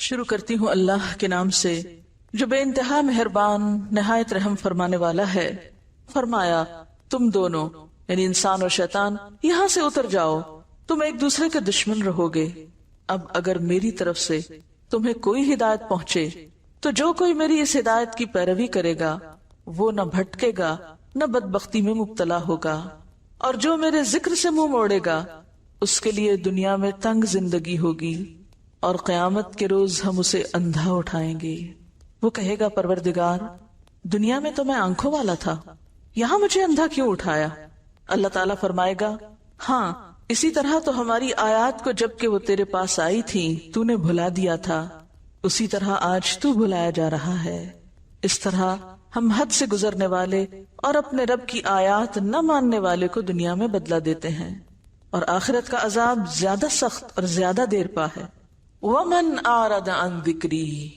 شروع کرتی ہوں اللہ کے نام سے جو بے انتہا مہربان نہایت رحم فرمانے والا ہے۔ فرمایا تم دونوں یعنی انسان اور شیطان یہاں سے اتر جاؤ، تم ایک دوسرے کے دشمن رہو گے۔ اب اگر میری طرف سے تمہیں کوئی ہدایت پہنچے تو جو کوئی میری اس ہدایت کی پیروی کرے گا وہ نہ بھٹکے گا نہ بدبختی میں مبتلا ہوگا، اور جو میرے ذکر سے منہ موڑے گا اس کے لیے دنیا میں تنگ زندگی ہوگی اور قیامت کے روز ہم اسے اندھا اٹھائیں گے۔ وہ کہے گا پروردگار دنیا میں تو میں آنکھوں والا تھا، یہاں مجھے اندھا کیوں اٹھایا؟ اللہ تعالیٰ فرمائے گا ہاں اسی طرح تو ہماری آیات کو جب کہ وہ تیرے پاس آئی تھی تو نے بھلا دیا تھا، اسی طرح آج تو بھلایا جا رہا ہے۔ اس طرح ہم حد سے گزرنے والے اور اپنے رب کی آیات نہ ماننے والے کو دنیا میں بدلہ دیتے ہیں، اور آخرت کا عذاب زیادہ سخت اور زیادہ دیر پا ہے۔ وَمَنْ أَعْرَضَ عَنْ ذِكْرِي،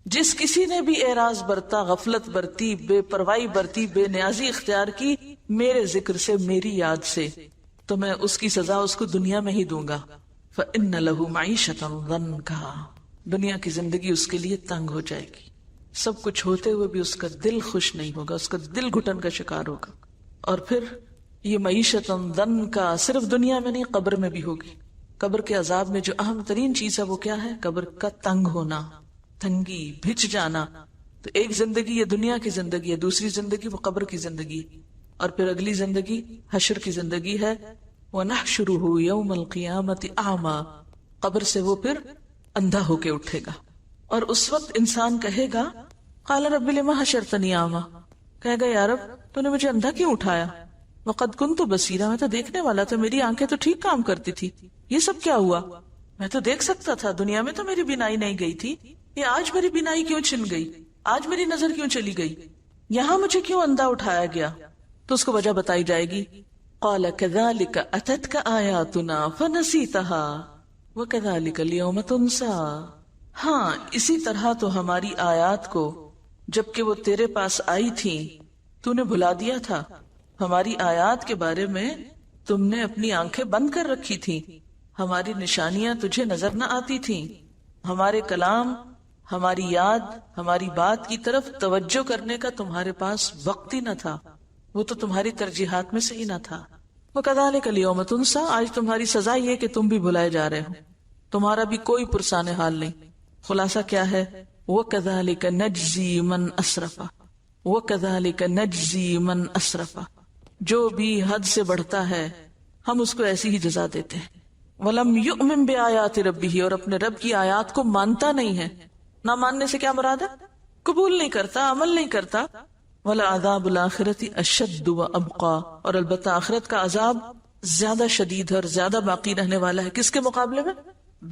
جس کسی نے بھی اعراض برتا، غفلت برتی، بے پرواہی برتی، بے نیازی اختیار کی میرے ذکر سے، میری یاد سے، تو میں اس کی سزا اس کو دنیا میں ہی دوں گا۔ فَإِنَّ لَهُ مَعِيشَةً ضَنْكَا، دنیا کی زندگی اس کے لیے تنگ ہو جائے گی، سب کچھ ہوتے ہوئے بھی اس کا دل خوش نہیں ہوگا، اس کا دل گھٹن کا شکار ہوگا۔ اور پھر یہ معیشتاً ضنکا صرف دنیا میں نہیں قبر میں بھی ہوگی۔ قبر کے عذاب میں جو اہم ترین چیز ہے وہ کیا ہے؟ قبر کا تنگ ہونا، تنگی، بھچ جانا۔ تو ایک زندگی یہ دنیا کی زندگی ہے، دوسری زندگی وہ قبر کی زندگی، اور پھر اگلی زندگی حشر کی زندگی ہے۔ وَنَحْشُرُهُ يَوْمَ الْقِيَامَةِ أَعْمَى، قبر سے وہ پھر اندھا ہو کے اٹھے گا، اور اس وقت انسان کہے گا قال رب لما حشرتنی اعمی، کہے گا یا رب تو نے مجھے اندھا کیوں اٹھایا؟ وقد كنت بصیرا، میں تو دیکھنے والا تھا، میری آنکھیں تو ٹھیک کام کرتی تھی، یہ سب کیا ہوا؟ میں تو دیکھ سکتا تھا، دنیا میں تو میری بینائی نہیں گئی تھی، یہ آج میری بینائی کیوں چھن گئی؟ آج میری نظر کیوں چلی گئی؟ یہاں مجھے کیوں اندھا اٹھایا گیا؟ تو اس کو وجہ بتائی جائے گی۔ قال كذلك اتتك آیاتنا فنسیتها وكذلك اليوم تنسى، ہاں اسی طرح تو ہماری آیات کو جبکہ وہ تیرے پاس آئی تھی تو نے بھلا دیا تھا۔ ہماری آیات کے بارے میں تم نے اپنی آنکھیں بند کر رکھی تھی، ہماری نشانیاں تجھے نظر نہ آتی تھیں، ہمارے کلام، ہماری یاد، ہماری بات کی طرف توجہ کرنے کا تمہارے پاس وقت ہی نہ تھا، وہ تو تمہاری ترجیحات میں سے ہی نہ تھا۔ وَكَذَلِكَ الْيَوْمَ تُنْسَى، آج تمہاری سزا یہ کہ تم بھی بھلائے جا رہے ہو، تمہارا بھی کوئی پرسان حال نہیں۔ خلاصہ کیا ہے؟ وَكَذَلِكَ نَجْزِي مَنْ أَسْرَفَ، وَكَذَلِكَ نَجْزِي مَنْ أَسْرَفَ، جو بھی حد سے بڑھتا ہے ہم اس کو ایسی ہی جزا دیتے ہیں۔ وَلَمْ يُؤْمِن بِآيَاتِ رَبِّهِ، اور اپنے رب کی آیات کو مانتا نہیں ہے۔ نہ ماننے سے کیا مراد ہے؟ قبول نہیں کرتا، عمل نہیں کرتا۔ وَلَعَذَابُ الْآخِرَةِ أَشَدُّ وَأَبْقَىٰ، اور البتہ آخرت کا عذاب زیادہ شدید اور زیادہ باقی رہنے والا ہے۔ کس کے مقابلے میں؟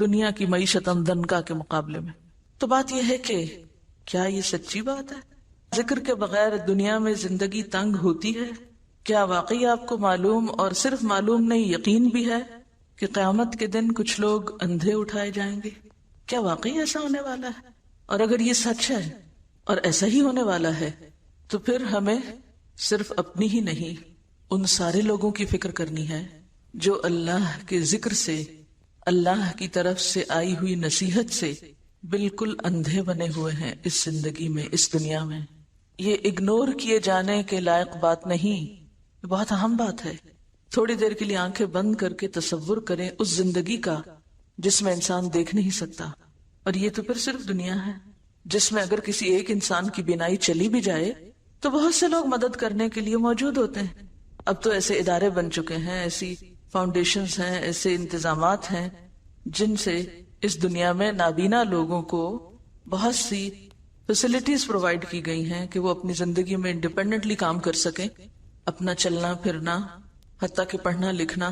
دنیا کی معیشت ضنکا کے مقابلے میں۔ تو بات یہ ہے کہ کیا یہ سچی بات ہے؟ ذکر کے بغیر دنیا میں زندگی تنگ ہوتی ہے؟ کیا واقعی آپ کو معلوم، اور صرف معلوم نہیں یقین بھی ہے کہ قیامت کے دن کچھ لوگ اندھے اٹھائے جائیں گے؟ کیا واقعی ایسا ہونے والا ہے؟ اور اگر یہ سچ ہے اور ایسا ہی ہونے والا ہے تو پھر ہمیں صرف اپنی ہی نہیں ان سارے لوگوں کی فکر کرنی ہے جو اللہ کے ذکر سے، اللہ کی طرف سے آئی ہوئی نصیحت سے بالکل اندھے بنے ہوئے ہیں اس زندگی میں، اس دنیا میں۔ یہ اگنور کیے جانے کے لائق بات نہیں، یہ بہت اہم بات ہے۔ تھوڑی دیر کے لیے آنکھیں بند کر کے تصور کریں اس زندگی کا جس میں انسان دیکھ نہیں سکتا، اور یہ تو پھر صرف دنیا ہے جس میں اگر کسی ایک انسان کی بینائی چلی بھی جائے تو بہت سے لوگ مدد کرنے کے لیے موجود ہوتے ہیں۔ اب تو ایسے ادارے بن چکے ہیں، ایسی فاؤنڈیشنز ہیں، ایسے انتظامات ہیں جن سے اس دنیا میں نابینا لوگوں کو بہت سی فیسلٹیز پرووائڈ کی گئی ہیں کہ وہ اپنی زندگی میں انڈیپینڈنٹلی کام کر سکیں، اپنا چلنا پھرنا، حتیٰ کہ پڑھنا لکھنا۔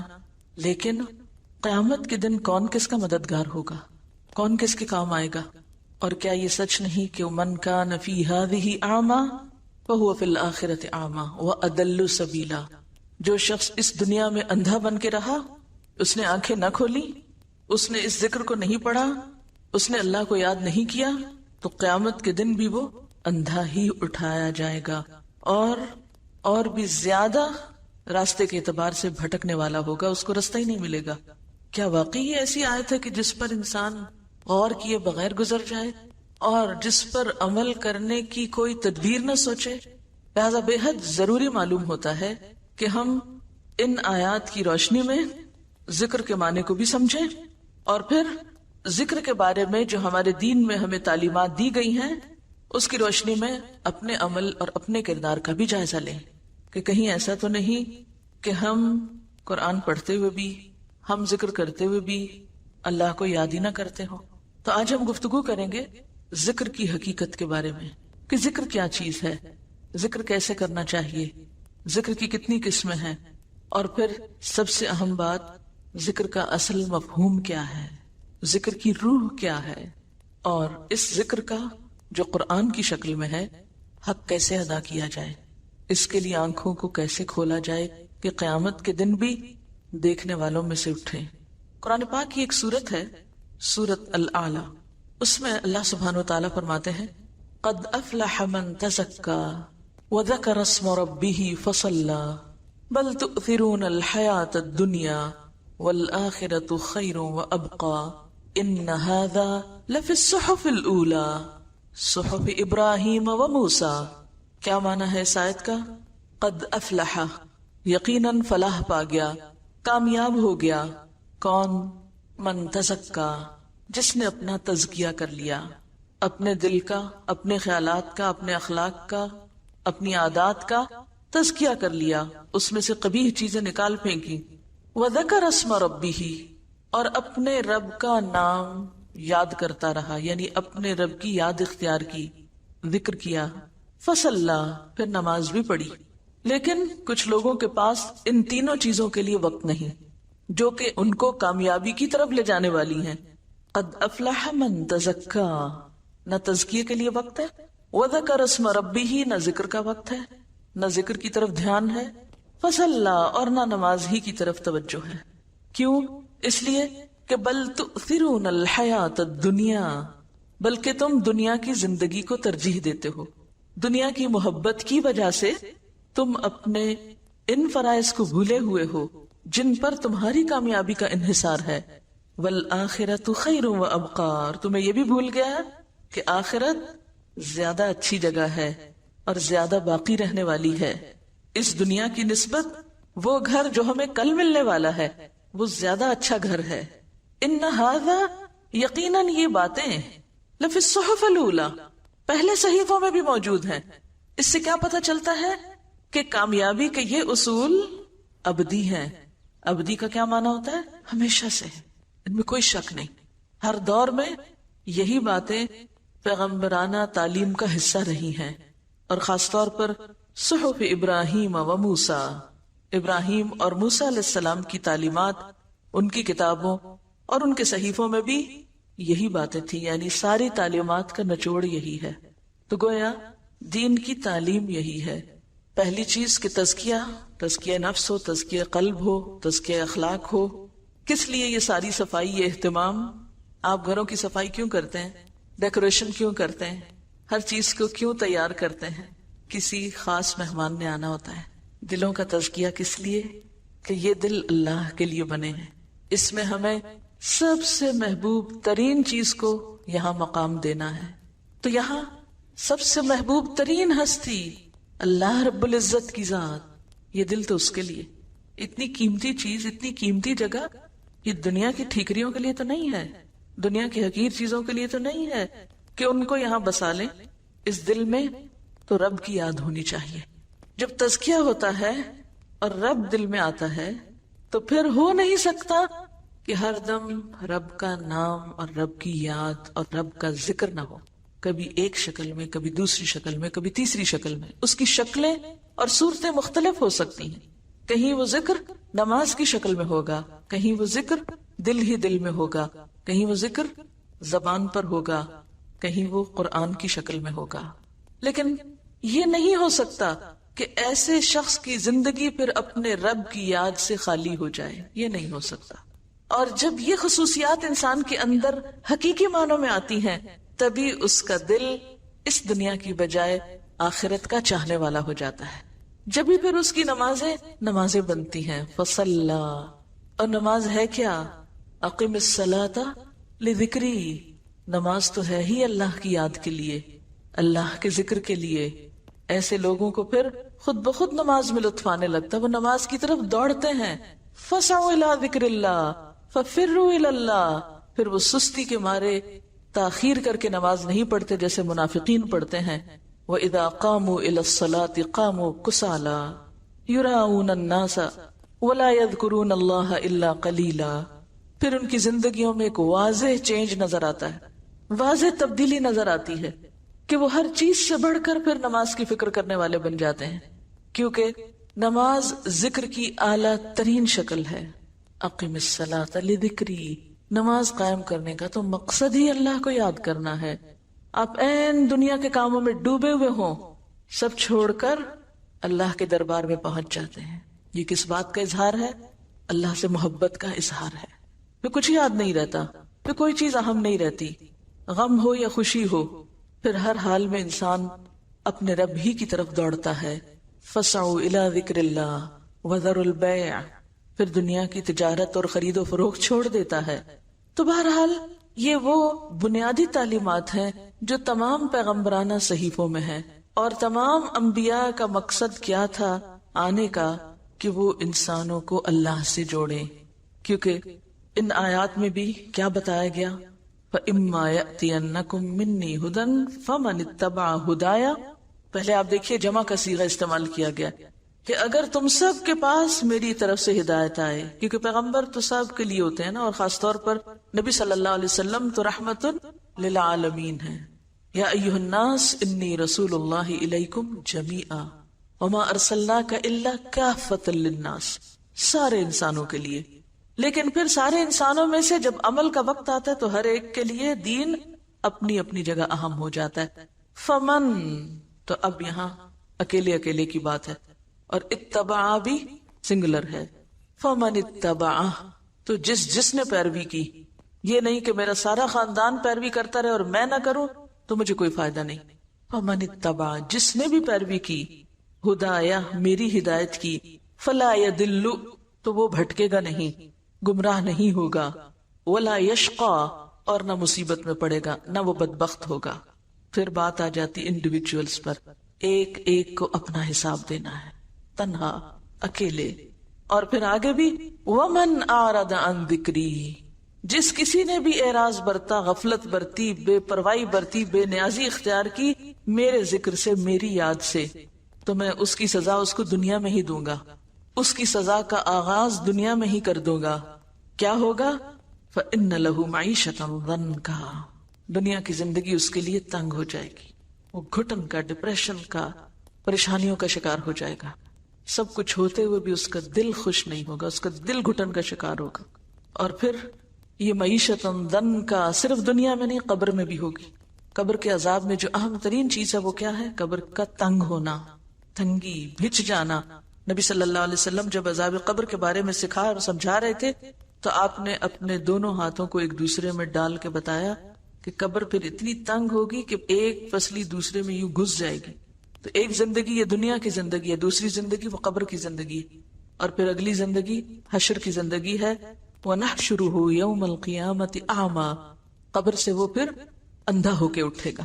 لیکن قیامت کے دن کون کس کا مددگار ہوگا؟ کون کس کے کام آئے گا؟ اور کیا یہ سچ نہیں کہ من کان فی ہذہ اعمی فہو فی الآخرۃ اعمی واضل سبیلا، جو شخص اس دنیا میں اندھا بن کے رہا، اس نے آنکھیں نہ کھولی، اس نے اس ذکر کو نہیں پڑھا، اس نے اللہ کو یاد نہیں کیا، تو قیامت کے دن بھی وہ اندھا ہی اٹھایا جائے گا، اور بھی زیادہ راستے کے اعتبار سے بھٹکنے والا ہوگا، اس کو راستہ ہی نہیں ملے گا۔ کیا واقعی یہ ایسی آیت ہے کہ جس پر انسان غور کیے بغیر گزر جائے اور جس پر عمل کرنے کی کوئی تدبیر نہ سوچے. لہذا بے حد ضروری معلوم ہوتا ہے کہ ہم ان آیات کی روشنی میں ذکر کے معنی کو بھی سمجھیں اور پھر ذکر کے بارے میں جو ہمارے دین میں ہمیں تعلیمات دی گئی ہیں اس کی روشنی میں اپنے عمل اور اپنے کردار کا بھی جائزہ لیں کہ کہیں ایسا تو نہیں کہ ہم قرآن پڑھتے ہوئے بھی، ہم ذکر کرتے ہوئے بھی اللہ کو یاد ہی نہ کرتے ہوں. تو آج ہم گفتگو کریں گے ذکر کی حقیقت کے بارے میں کہ ذکر کیا چیز ہے، ذکر کیسے کرنا چاہیے، ذکر کی کتنی قسمیں ہیں، اور پھر سب سے اہم بات ذکر کا اصل مفہوم کیا ہے، ذکر کی روح کیا ہے، اور اس ذکر کا جو قرآن کی شکل میں ہے حق کیسے ادا کیا جائے، اس کے لیے آنکھوں کو کیسے کھولا جائے کہ قیامت کے دن بھی دیکھنے والوں میں سے اٹھیں. قرآن پاک کی ایک سورت ہے سورت الاعلی، اس میں اللہ سبحانہ وتعالیٰ فرماتے ہیں قد افلح من تزکا وذکر اسم ربہ فصلی بل تؤثرون الحیاۃ الدنیا والآخرۃ خیر وابقی ان ھذا لفی الصحف الاولی صحف ابراہیم وموسیٰ. کیا معنی ہے اس آیت کا؟ قد افلح، یقیناً فلاح پا گیا، کامیاب ہو گیا. کون؟ من تزکا، جس نے اپنا تزکیہ کر لیا، اپنے دل کا، اپنے خیالات کا، اپنے اخلاق کا، اپنی عادات کا تزکیہ کر لیا، اس میں سے قبیح چیزیں نکال پھینکی. وذکر اسم ربہ، اور اپنے رب کا نام یاد کرتا رہا، یعنی اپنے رب کی یاد اختیار کی، ذکر کیا. فصلی، پھر نماز بھی پڑھی. لیکن کچھ لوگوں کے پاس ان تینوں چیزوں کے لیے وقت نہیں جو کہ ان کو کامیابی کی طرف لے جانے والی ہیں. قد افلح من تزکا، نہ تزکیے کے لیے وقت ہے، وذکر اسم ربہ، نہ ذکر کا وقت ہے، نہ ذکر کی طرف دھیان ہے، فصلی، اور نہ نماز ہی کی طرف توجہ ہے. کیوں؟ اس لیے کہ بل تؤثرون الحیاۃ الدنیا، بلکہ تم دنیا کی زندگی کو ترجیح دیتے ہو. دنیا کی محبت کی وجہ سے تم اپنے ان فرائض کو بھولے ہوئے ہو جن پر تمہاری کامیابی کا انحصار ہے. والآخرۃ خیر وابقی، اور تمہیں یہ بھی بھول گیا کہ آخرت زیادہ اچھی جگہ ہے اور زیادہ باقی رہنے والی ہے. اس دنیا کی نسبت وہ گھر جو ہمیں کل ملنے والا ہے وہ زیادہ اچھا گھر ہے. ان ھذا، یقیناً یہ باتیں، لفی الصحف الاولی، پہلے صحیفوں میں بھی موجود ہیں. اس سے کیا پتہ چلتا ہے کہ کامیابی کے یہ اصول ابدی ہیں. ابدی کا کیا معنی ہوتا ہے؟ ہمیشہ سے، ان میں کوئی شک نہیں. ہر دور میں یہی باتیں پیغمبرانہ تعلیم کا حصہ رہی ہیں، اور خاص طور پر صحف ابراہیم و موسیٰ، ابراہیم اور موسیٰ علیہ السلام کی تعلیمات، ان کی کتابوں اور ان کے صحیفوں میں بھی یہی باتیں تھی. یعنی ساری تعلیمات کا نچوڑ یہی ہے. تو گویا دین کی تعلیم یہی ہے. پہلی چیز کہ تزکیہ نفس ہو، تزکیہ قلب ہو، تزکیہ اخلاق ہو. کس لیے یہ ساری صفائی، یہ اہتمام؟ آپ گھروں کی صفائی کیوں کرتے ہیں؟ ڈیکوریشن کیوں کرتے ہیں؟ ہر چیز کو کیوں تیار کرتے ہیں؟ کسی خاص مہمان نے آنا ہوتا ہے. دلوں کا تزکیہ کس لیے؟ کہ یہ دل اللہ کے لیے بنے ہیں. اس میں ہمیں سب سے محبوب ترین چیز کو یہاں مقام دینا ہے. تو یہاں سب سے محبوب ترین ہستی اللہ رب العزت کی ذات، یہ دل تو اس کے لیے. اتنی قیمتی چیز، اتنی قیمتی جگہ، یہ دنیا کی ٹھیکریوں کے لیے تو نہیں ہے، دنیا کی حقیر چیزوں کے لیے تو نہیں ہے کہ ان کو یہاں بسا لیں. اس دل میں تو رب کی یاد ہونی چاہیے. جب تزکیہ ہوتا ہے اور رب دل میں آتا ہے تو پھر ہو نہیں سکتا کہ ہر دم رب کا نام اور رب کی یاد اور رب کا ذکر نہ ہو. کبھی ایک شکل میں، کبھی دوسری شکل میں، کبھی تیسری شکل میں. اس کی شکلیں اور صورتیں مختلف ہو سکتی ہیں. کہیں وہ ذکر نماز کی شکل میں ہوگا، کہیں وہ ذکر دل ہی دل میں ہوگا، کہیں وہ ذکر زبان پر ہوگا، کہیں وہ قرآن کی شکل میں ہوگا. لیکن یہ نہیں ہو سکتا کہ ایسے شخص کی زندگی پھر اپنے رب کی یاد سے خالی ہو جائے. یہ نہیں ہو سکتا. اور جب یہ خصوصیات انسان کے اندر حقیقی معنوں میں آتی ہیں تبھی اس کا دل اس دنیا کی بجائے آخرت کا چاہنے والا ہو جاتا ہے. جبھی پھر اس کی نمازیں بنتی ہیں. فصلی، اور نماز ہے کیا؟ اقم الصلاۃ لذکری، نماز تو ہے ہی اللہ کی یاد کے لیے، اللہ کے ذکر کے لیے، ایسے لوگوں کو پھر خود بخود نماز میں لطف آنے لگتا ہے، وہ نماز کی طرف دوڑتے ہیں. فَسَعُوا إِلَىٰ ذِكْرِ اللَّهِ فَفِرُّوا إِلَى اللَّهِ، پھر وہ سستی کے مارے تاخیر کر کے نماز نہیں پڑھتے جیسے منافقین پڑھتے ہیں. وَإِذَا قَامُوا إِلَى الصَّلَاةِ قَامُوا كُسَالَىٰ يُرَاءُونَ النَّاسَ وَلَا يَذْكُرُونَ اللَّهَ إِلَّا قَلِيلًا. پھر ان کی زندگیوں میں ایک واضح چینج نظر آتا ہے، واضح تبدیلی نظر آتی ہے کہ وہ ہر چیز سے بڑھ کر پھر نماز کی فکر کرنے والے بن جاتے ہیں، کیونکہ نماز ذکر کی اعلیٰ ترین شکل ہے. اقم الصلاۃ لذکری، نماز قائم کرنے کا تو مقصد ہی اللہ کو یاد کرنا ہے. آپ این دنیا کے کاموں میں ڈوبے ہوئے ہوں، سب چھوڑ کر اللہ کے دربار میں پہنچ جاتے ہیں. یہ کس بات کا اظہار ہے؟ اللہ سے محبت کا اظہار ہے. پھر کچھ یاد نہیں رہتا، پھر کوئی چیز اہم نہیں رہتی، غم ہو یا خوشی ہو، پھر ہر حال میں انسان اپنے رب ہی کی طرف دوڑتا ہے. فَسَعُوا إِلَىٰ ذِكْرِ اللَّهِ وَذَرُوا الْبَيْعَ، پھر دنیا کی تجارت اور خرید و فروخت چھوڑ دیتا ہے. تو بہرحال یہ وہ بنیادی تعلیمات ہیں جو تمام پیغمبرانہ صحیفوں میں ہیں، اور تمام انبیاء کا مقصد کیا تھا آنے کا کہ وہ انسانوں کو اللہ سے جوڑیں. کیونکہ ان آیات میں بھی کیا بتایا گیا؟ فَإِمَّا يَأْتِيَنَّكُم مِّنِّي هُدًى فَمَنِ اتَّبَعَ هُدَايَ. پہلے آپ دیکھیے جمع کا صیغہ استعمال کیا گیا کہ اگر تم سب کے پاس میری طرف سے ہدایت آئے، کیونکہ پیغمبر تو سب کے لیے ہوتے ہیں نا، اور خاص طور پر نبی صلی اللہ علیہ وسلم تو رحمت للعالمین ہیں. یا ایھا الناس انی رسول اللہ الیکم جمیعا وما ارسلناک الا کافۃ للناس، سارے انسانوں کے لیے. لیکن پھر سارے انسانوں میں سے جب عمل کا وقت آتا ہے تو ہر ایک کے لیے دین اپنی اپنی جگہ اہم ہو جاتا ہے. فمن، تو اب یہاں اکیلے اکیلے کی بات ہے، اور اتبع بھی سنگولر ہے. فمن اتبع، تو جس نے پیروی کی. یہ نہیں کہ میرا سارا خاندان پیروی کرتا رہے اور میں نہ کروں تو مجھے کوئی فائدہ نہیں. فمن اتبع، جس نے بھی پیروی کی، ہدایا، میری ہدایت کی، فلا یضل، تو وہ بھٹکے گا نہیں، گمراہ نہیں ہوگا، ولا یشقا، اور نہ مصیبت میں پڑے گا، نہ وہ بدبخت ہوگا. پھر بات آ جاتی انڈیویجولز پر، ایک ایک کو اپنا حساب دینا ہے، تنہا، اکیلے. اور پھر آگے بھی وَمَنْ أَعْرَضَ عَنْ ذِكْرِي، جس کسی نے بھی اعراض برتا، غفلت برتی، بے پرواہی برتی، بے نیازی اختیار کی میرے ذکر سے، میری یاد سے، تو میں اس کی سزا اس کو دنیا میں ہی دوں گا. اس کی سزا کا آغاز دنیا میں ہی کر دوں گا. کیا ہوگا؟ فَإِنَّ لَهُ مَعِيشَةً ضَنْكَا، دنیا کی زندگی اس کے لیے تنگ ہو جائے گی، وہ گھٹن کا، ڈپریشن کا، پریشانیوں کا شکار ہو جائے گا. سب کچھ ہوتے ہوئے بھی اس کا دل خوش نہیں ہوگا، اس کا دل گھٹن کا شکار ہوگا. اور پھر یہ معیشت ضنکا صرف دنیا میں نہیں، قبر میں بھی ہوگی. قبر کے عذاب میں جو اہم ترین چیز ہے وہ کیا ہے؟ قبر کا تنگ ہونا، تنگی، بھچ جانا. نبی صلی اللہ علیہ وسلم جب عذاب قبر کے بارے میں سکھا اور سمجھا رہے تھے تو آپ نے اپنے دونوں ہاتھوں کو ایک دوسرے میں ڈال کے بتایا کہ قبر پھر اتنی تنگ ہوگی کہ ایک پسلی دوسرے میں یوں گھس جائے گی. تو ایک زندگی یہ دنیا کی زندگی ہے، دوسری زندگی وہ قبر کی زندگی، اور پھر اگلی زندگی حشر کی زندگی ہے. وَنَحْشُرُهُ يَوْمَ الْقِيَامَةِ أَعْمَى، قبر سے وہ پھر اندھا ہو کے اٹھے گا.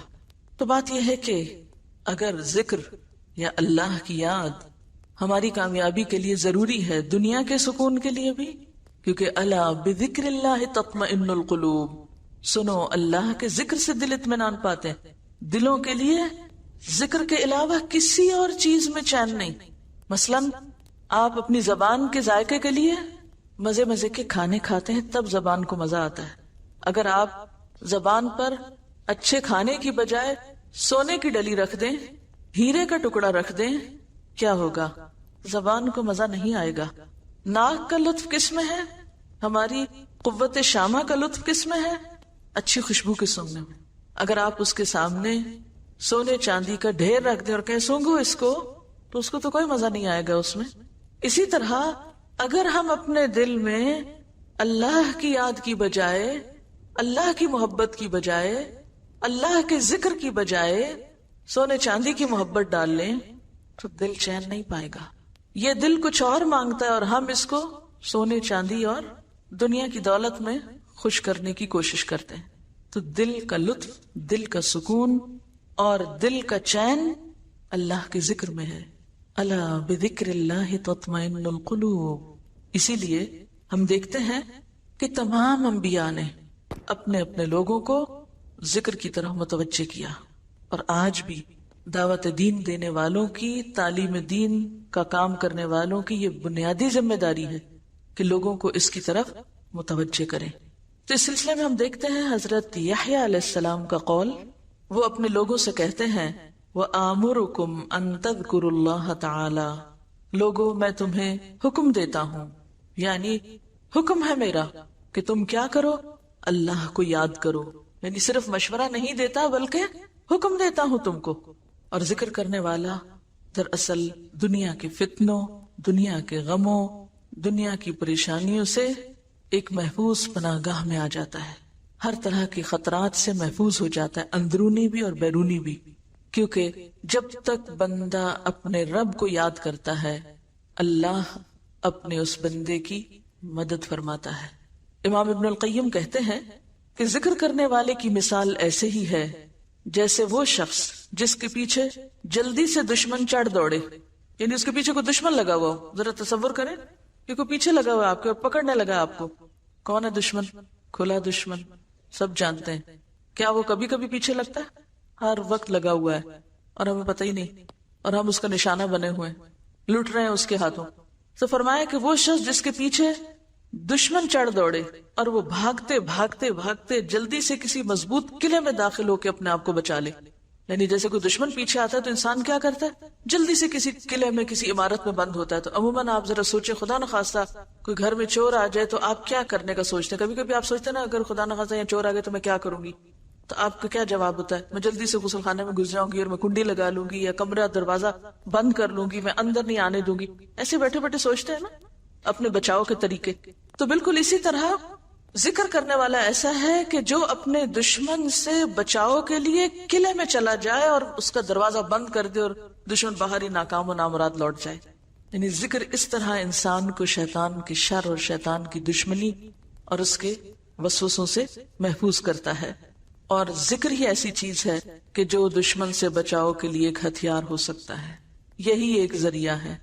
تو بات یہ ہے کہ اگر ذکر یا اللہ کی یاد ہماری کامیابی کے لیے ضروری ہے، دنیا کے سکون کے لیے بھی، کیونکہ الا بذکر اللہ تطمئن القلوب، سنو اللہ کے ذکر سے دل اطمینان پاتے ہیں. دلوں کے لیے ذکر کے علاوہ کسی اور چیز میں چین نہیں. مثلا آپ اپنی زبان کے ذائقے کے لیے مزے مزے کے کھانے کھاتے ہیں، تب زبان کو مزہ آتا ہے. اگر آپ زبان پر اچھے کھانے کی بجائے سونے کی ڈلی رکھ دیں، ہیرے کا ٹکڑا رکھ دیں، کیا ہوگا؟ زبان کو مزہ نہیں آئے گا. ناک کا لطف کس میں ہے؟ ہماری قوت شامہ کا لطف کس میں ہے؟ اچھی خوشبو کے سونگنے میں. اگر آپ اس کے سامنے سونے چاندی کا ڈھیر رکھ دیں اور کہیں سونگو اس کو، تو اس کو تو کوئی مزہ نہیں آئے گا اس میں. اسی طرح اگر ہم اپنے دل میں اللہ کی یاد کی بجائے، اللہ کی محبت کی بجائے، اللہ کے ذکر کی بجائے سونے چاندی کی محبت ڈال لیں تو دل چین نہیں پائے گا. یہ دل کچھ اور مانگتا ہے اور ہم اس کو سونے چاندی اور دنیا کی دولت میں خوش کرنے کی کوشش کرتے ہیں. تو دل کا لطف، دل کا سکون اور دل کا چین اللہ کے ذکر میں ہے. الا بذکر اللہ تطمئن القلوب. اسی لیے ہم دیکھتے ہیں کہ تمام انبیاء نے اپنے اپنے لوگوں کو ذکر کی طرف متوجہ کیا، اور آج بھی دعوت دین دینے والوں کی، تعلیم دین کا کام کرنے والوں کی یہ بنیادی ذمہ داری ہے کہ لوگوں کو اس کی طرف متوجہ کریں. تو اس سلسلے میں ہم دیکھتے ہیں حضرت یحییٰ علیہ السلام کا قول. وہ اپنے لوگوں سے کہتے ہیں وَآمُرُكُمْ أَن تَذْكُرُوا اللَّهَ تَعَالَى. لوگوں میں تمہیں حکم دیتا ہوں، یعنی حکم ہے میرا کہ تم کیا کرو؟ اللہ کو یاد کرو. یعنی صرف مشورہ نہیں دیتا بلکہ حکم دیتا ہوں تم کو. اور ذکر کرنے والا دراصل دنیا کے فتنوں، دنیا کے غموں، دنیا کی پریشانیوں سے ایک محفوظ پناہ گاہ میں آ جاتا ہے، ہر طرح کے خطرات سے محفوظ ہو جاتا ہے، اندرونی بھی اور بیرونی بھی. کیونکہ جب تک بندہ اپنے رب کو یاد کرتا ہے، اللہ اپنے اس بندے کی مدد فرماتا ہے. امام ابن القیم کہتے ہیں کہ ذکر کرنے والے کی مثال ایسے ہی ہے جیسے وہ شخص جس کے پیچھے جلدی سے دشمن چڑھ دوڑے. یعنی اس کے پیچھے کوئی دشمن لگا ہوا ہو. ذرا تصور کریں کہ کوئی پیچھے لگا ہوا ہے آپ کے اور پکڑنے لگا آپ کو. کون ہے دشمن؟ کھلا دشمن، سب جانتے ہیں. کیا وہ کبھی کبھی پیچھے لگتا ہے؟ ہر وقت لگا ہوا ہے اور ہمیں پتہ ہی نہیں، اور ہم اس کا نشانہ بنے ہوئے ہیں، لٹ رہے ہیں اس کے ہاتھوں. تو فرمایا کہ وہ شخص جس کے پیچھے دشمن چڑھ دوڑے اور وہ بھاگتے بھاگتے بھاگتے جلدی سے کسی مضبوط قلعے میں داخل ہو کے اپنے آپ کو بچا لے. یعنی جیسے کوئی دشمن پیچھے آتا ہے تو انسان کیا کرتا ہے؟ جلدی سے کسی قلعے میں، کسی عمارت میں بند ہوتا ہے. تو عموماً آپ ذرا سوچیں، خدا نخواستہ کوئی گھر میں چور آ جائے تو آپ کیا کرنے کا سوچتے ہیں؟ کبھی کبھی آپ سوچتے ہیں نا اگر خدا نخواستہ یا چور آ گئے تو میں کیا کروں گی؟ تو آپ کا کیا جواب ہوتا ہے؟ میں جلدی سے غسل خانے میں گھس جاؤں گی اور میں کنڈی لگا لوں گی یا کمرہ دروازہ بند کر لوں گی، میں اندر نہیں آنے دوں گی. ایسے بیٹھے بیٹھے سوچتے ہیں نا اپنے بچاؤ کے طریقے. تو بالکل اسی طرح ذکر کرنے والا ایسا ہے کہ جو اپنے دشمن سے بچاؤ کے لیے قلعے میں چلا جائے اور اس کا دروازہ بند کر دے اور دشمن باہر ہی ناکام و نامراد لوٹ جائے. یعنی ذکر اس طرح انسان کو شیطان کی شر اور شیطان کی دشمنی اور اس کے وسوسوں سے محفوظ کرتا ہے. اور ذکر ہی ایسی چیز ہے کہ جو دشمن سے بچاؤ کے لیے ایک ہتھیار ہو سکتا ہے. یہی ایک ذریعہ ہے،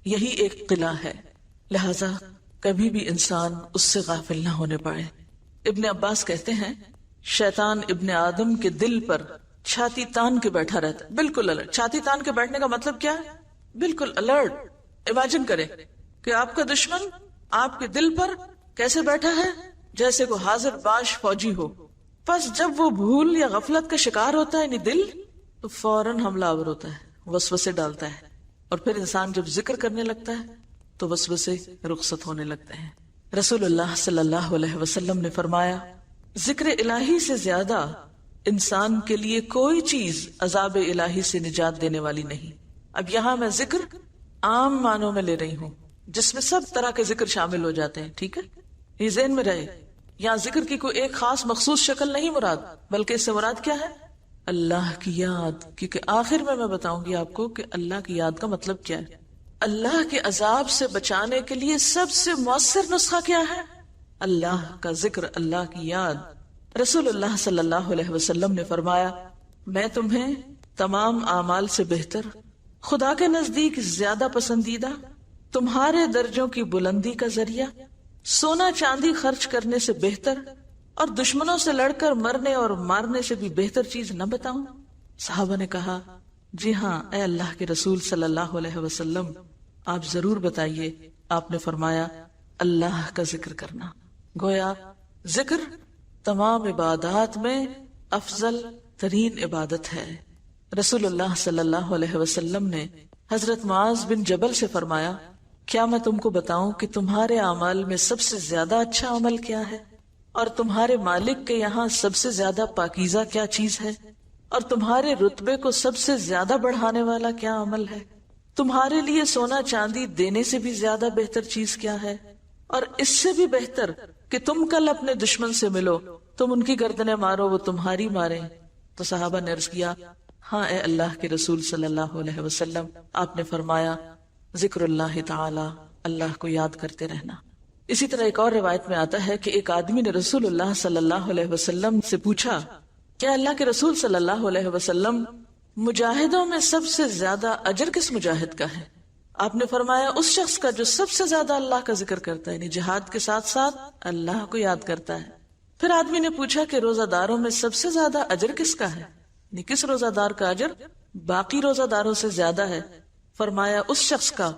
یہی ایک قلعہ ہے. لہذا کبھی بھی انسان اس سے غافل نہ ہونے پائے. ابن عباس کہتے ہیں شیطان ابن آدم کے دل پر چھاتی تان کے بیٹھا رہتا ہے، بالکل الرٹ. چھاتی تان کے بیٹھنے کا مطلب کیا ہے؟ بالکل الرٹ. امیجن کریں کہ آپ کا دشمن آپ کے دل پر کیسے بیٹھا ہے، جیسے کوئی حاضر باش فوجی ہو. بس جب وہ بھول یا غفلت کا شکار ہوتا ہے یعنی دل، تو فوراً حملہ آور ہوتا ہے، وسوسے ڈالتا ہے. اور پھر انسان جب ذکر کرنے لگتا ہے تو وسوسے رخصت ہونے لگتے ہیں. رسول اللہ صلی اللہ علیہ وسلم نے فرمایا ذکر الہی سے زیادہ انسان کے لیے کوئی چیز عذاب الہی سے نجات دینے والی نہیں. اب یہاں میں ذکر عام معنوں میں لے رہی ہوں جس میں سب طرح کے ذکر شامل ہو جاتے ہیں، ٹھیک ہے؟ یہ ذہن میں رہے. یہاں ذکر کی کوئی ایک خاص مخصوص شکل نہیں مراد، بلکہ اس سے مراد کیا ہے؟ اللہ کی یاد. کیونکہ آخر میں بتاؤں گی آپ کو کہ اللہ کی یاد کا مطلب کیا ہے. اللہ کے عذاب سے بچانے کے لیے سب سے مؤثر نسخہ کیا ہے؟ اللہ کا ذکر، اللہ کی یاد. رسول اللہ صلی اللہ علیہ وسلم نے فرمایا میں تمہیں تمام اعمال سے بہتر، خدا کے نزدیک زیادہ پسندیدہ، تمہارے درجوں کی بلندی کا ذریعہ، سونا چاندی خرچ کرنے سے بہتر اور دشمنوں سے لڑ کر مرنے اور مارنے سے بھی بہتر چیز نہ بتاؤں؟ صحابہ نے کہا جی ہاں اے اللہ کے رسول صلی اللہ علیہ وسلم، آپ ضرور بتائیے. آپ نے فرمایا اللہ کا ذکر کرنا. گویا ذکر تمام عبادات میں افضل ترین عبادت ہے. رسول اللہ صلی اللہ علیہ وسلم نے حضرت معاذ بن جبل سے فرمایا کیا میں تم کو بتاؤں کہ تمہارے اعمال میں سب سے زیادہ اچھا عمل کیا ہے، اور تمہارے مالک کے یہاں سب سے زیادہ پاکیزہ کیا چیز ہے، اور تمہارے رتبے کو سب سے زیادہ بڑھانے والا کیا عمل ہے؟ تمہارے لیے سونا چاندی دینے سے بھی زیادہ بہتر چیز کیا ہے، اور اس سے بھی بہتر کہ تم کل اپنے دشمن سے ملو، تم ان کی گردنیں مارو وہ تمہاری ماریں؟ تو صحابہ نے عرض کیا ہاں اے اللہ کے رسول صلی اللہ علیہ وسلم. آپ نے فرمایا ذکر اللہ تعالی، اللہ کو یاد کرتے رہنا. اسی طرح ایک اور روایت میں آتا ہے کہ ایک آدمی نے رسول اللہ صلی اللہ علیہ وسلم سے پوچھا، کیا اللہ کے رسول صلی اللہ علیہ وسلم مجاہدوں میں سب سے زیادہ اجر کس مجاہد کا ہے؟ آپ نے فرمایا اس شخص کا جو سب سے زیادہ اللہ کا ذکر کرتا ہے، یعنی جہاد کے ساتھ ساتھ اللہ کو یاد کرتا ہے۔ پھر آدمی نے پوچھا کہ روزہ داروں میں سب سے زیادہ اجر کس کا ہے، یعنی کس روزہ دار کا اجر باقی روزہ داروں سے زیادہ ہے؟ فرمایا اس شخص کا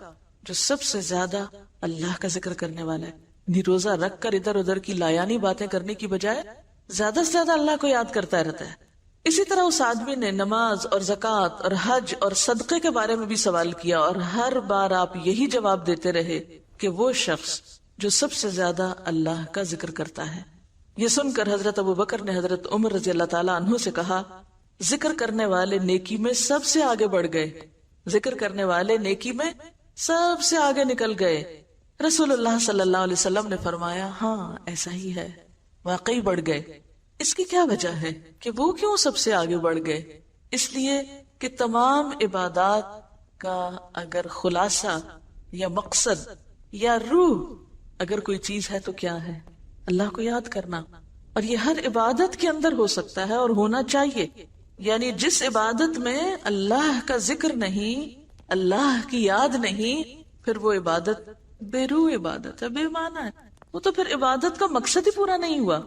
جو سب سے زیادہ اللہ کا ذکر کرنے والا ہے، یعنی روزہ رکھ کر ادھر ادھر کی لایانی باتیں کرنے کی بجائے زیادہ سے زیادہ اللہ کو یاد کرتا رہتا ہے۔ اسی طرح اس آدمی نے نماز اور زکوٰۃ اور حج اور صدقے کے بارے میں بھی سوال کیا، اور ہر بار آپ یہی جواب دیتے رہے کہ وہ شخص جو سب سے زیادہ اللہ کا ذکر کرتا ہے۔ یہ سن کر حضرت ابوبکر نے حضرت عمر رضی اللہ تعالیٰ عنہ سے کہا، ذکر کرنے والے نیکی میں سب سے آگے بڑھ گئے، ذکر کرنے والے نیکی میں سب سے آگے نکل گئے۔ رسول اللہ صلی اللہ علیہ وسلم نے فرمایا، ہاں ایسا ہی ہے، واقعی بڑھ گئے۔ اس کی کیا وجہ ہے کہ وہ کیوں سب سے آگے بڑھ گئے؟ اس لیے کہ تمام عبادات کا اگر خلاصہ یا مقصد یا روح اگر کوئی چیز ہے تو کیا ہے؟ اللہ کو یاد کرنا۔ اور یہ ہر عبادت کے اندر ہو سکتا ہے اور ہونا چاہیے، یعنی جس عبادت میں اللہ کا ذکر نہیں، اللہ کی یاد نہیں، پھر وہ عبادت بے روح عبادت ہے، بے معنی ہے، وہ تو پھر عبادت کا مقصد ہی پورا نہیں ہوا۔